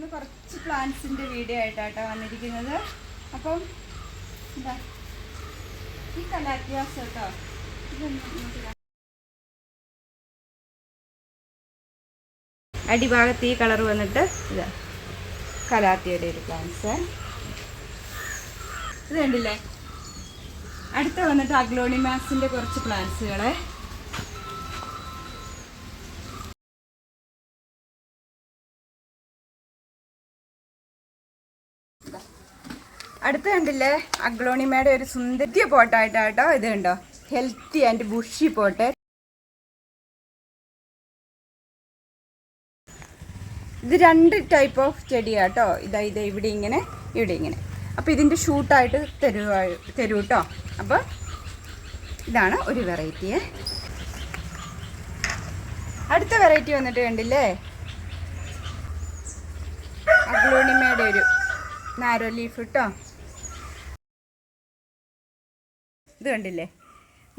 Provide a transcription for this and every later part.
ഇന്ന് കുറച്ച് പ്ലാന്റ്സിൻ്റെ വീഡിയോ ആയിട്ടാട്ടോ വന്നിരിക്കുന്നത്. അപ്പം എന്താ ഈ കലാത്തിയാസ് കേട്ടോ, അടിഭാഗത്ത് ഈ കളർ വന്നിട്ട് ഇതാ കലാത്തിയുടെ ഒരു പ്ലാന്റ്സ്. ഇത് കണ്ടില്ലേ? അടുത്ത വന്നിട്ട് അഗ്ലോണിമാസിൻ്റെ കുറച്ച് പ്ലാന്റ്സുകളെ. അടുത്ത് കണ്ടില്ലേ? അഗ്ലോണിമയുടെ ഒരു സുന്ദരിയ പോട്ടായിട്ടാട്ടോ ഇത് കണ്ടോ, ഹെൽത്തി ആൻഡ് ബുഷി പോട്ട്. ഇത് 2 ടൈപ്പ് ഓഫ് ചെടിയാട്ടോ. ഇത് ഇവിടെ ഇങ്ങനെ, ഇവിടെ ഇങ്ങനെ. അപ്പോൾ ഇതിൻ്റെ ഷൂട്ടായിട്ട് തരൂ കേട്ടോ. അപ്പോൾ ഇതാണ് ഒരു വെറൈറ്റിയെ. അടുത്ത വെറൈറ്റി വന്നിട്ട് കണ്ടില്ലേ? അഗ്ലോണിമയുടെ ഒരു നാരോ ലീഫ് കേട്ടോ. ഇത് കണ്ടില്ലേ?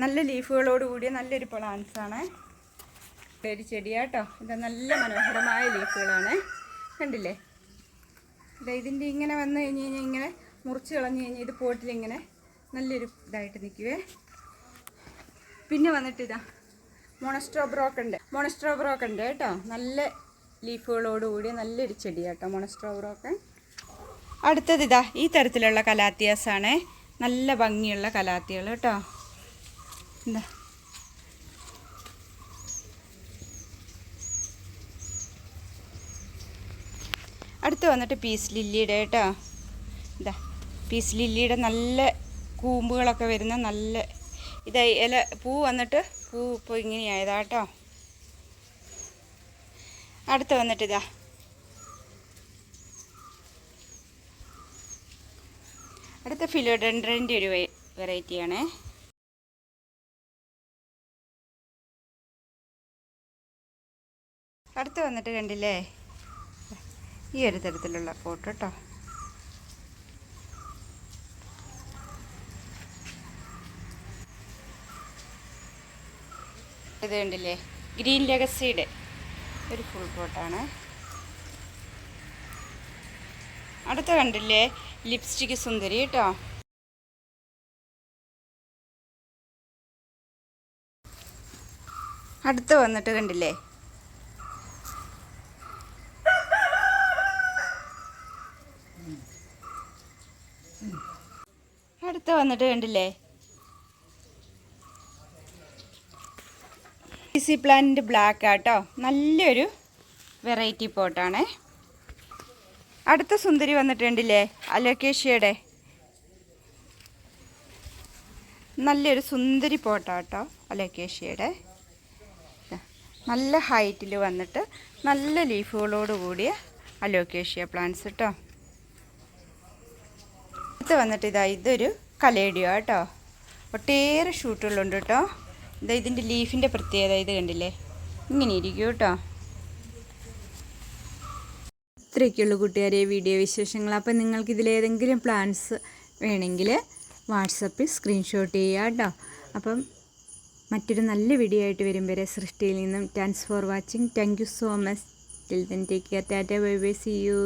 നല്ല ലീഫുകളോട് കൂടിയ നല്ലൊരു പ്ലാന്റ്സാണ്, ഒരു ചെടിയാട്ടോ. ഇത് നല്ല മനോഹരമായ ലീഫുകളാണ്. കണ്ടില്ലേ? ഇതിൻ്റെ ഇങ്ങനെ വന്നു കഴിഞ്ഞ് കഴിഞ്ഞാൽ ഇങ്ങനെ മുറിച്ച് കളഞ്ഞ് കഴിഞ്ഞാൽ ഇത് പോട്ടിലിങ്ങനെ നല്ലൊരു ഇതായിട്ട് നിൽക്കുവേ. പിന്നെ വന്നിട്ട് ഇതാ മോണസ്ട്രോബ്രോക്കണ്ട് കേട്ടോ. നല്ല ലീഫുകളോട് കൂടിയ നല്ലൊരു ചെടിയാട്ടോ മോണസ്ട്രോബ്രോക്കൻ. അടുത്തത് ഇതാ ഈ തരത്തിലുള്ള കലാത്തിയാസാണ്. നല്ല ഭംഗിയുള്ള കലാത്തികൾ കേട്ടോ. എന്താ അടുത്ത് വന്നിട്ട് പീസ് ലില്ലിയുടെ കേട്ടോ. ഇതാ പീസ് ലില്ലിയുടെ നല്ല കൂമ്പുകളൊക്കെ വരുന്ന നല്ല ഇതാ ഇല പൂ വന്നിട്ട് പൂ ഇപ്പോൾ ഇങ്ങനെയായതാ കേട്ടോ. അടുത്ത് വന്നിട്ട് ഇതാ അടുത്ത ഫിലോഡെൻഡ്രൻ്റെ ഒരു വെറൈറ്റിയാണ്. അടുത്ത് വന്നിട്ട് കണ്ടില്ലേ? ഈ ഒരു തരത്തിലുള്ള പോട്ട് കേട്ടോ. ഇത് കണ്ടില്ലേ? ഗ്രീൻ ലെഗസിയുടെ ഒരു ഫുൾ പോട്ടാണ്. അടുത്ത കണ്ടില്ലേ? ലിപ്സ്റ്റിക് സുന്ദരി കേട്ടോ. അടുത്ത് വന്നിട്ട് കണ്ടില്ലേ? അടുത്ത് വന്നിട്ട് കണ്ടില്ലേ? ഈസി പ്ലാന്റ് ബ്ലാക്ക് ആട്ടോ. നല്ലൊരു വെറൈറ്റി പോട്ടാണ്. അടുത്ത സുന്ദരി വന്നിട്ട് കണ്ടില്ലേ? അലോക്കേഷ്യയുടെ നല്ലൊരു സുന്ദരി പോട്ടാട്ടോ. അലോക്കേഷ്യയുടെ നല്ല ഹൈറ്റിൽ വന്നിട്ട് നല്ല ലീഫുകളോട് കൂടിയ അലോക്കേഷ്യ പ്ലാന്റ്സ് കേട്ടോ. അടുത്ത് വന്നിട്ട് ഇതാ ഇതൊരു കലേഡിയോ കേട്ടോ. ഒട്ടേറെ ഷൂട്ടുകളുണ്ട് കേട്ടോ. ഇതിൻ്റെ ലീഫിൻ്റെ പ്രത്യേകത ഇത് കണ്ടില്ലേ? ഇങ്ങനെ ഇരിക്കും കേട്ടോ. ഇത്രയൊക്കെയുള്ളൂ കൂട്ടുകാരെ വീഡിയോ വിശേഷങ്ങൾ. അപ്പം നിങ്ങൾക്ക് ഇതിലേതെങ്കിലും പ്ലാൻസ് വേണമെങ്കിൽ വാട്സപ്പിൽ സ്ക്രീൻഷോട്ട് ചെയ്യുക കേട്ടോ. അപ്പം മറ്റൊരു നല്ല വീഡിയോ ആയിട്ട് വരും വരെ സൃഷ്ടിയിൽ നിന്നും thanks for watching. Thank you so much. Till then take care. Tata bye bye. See U.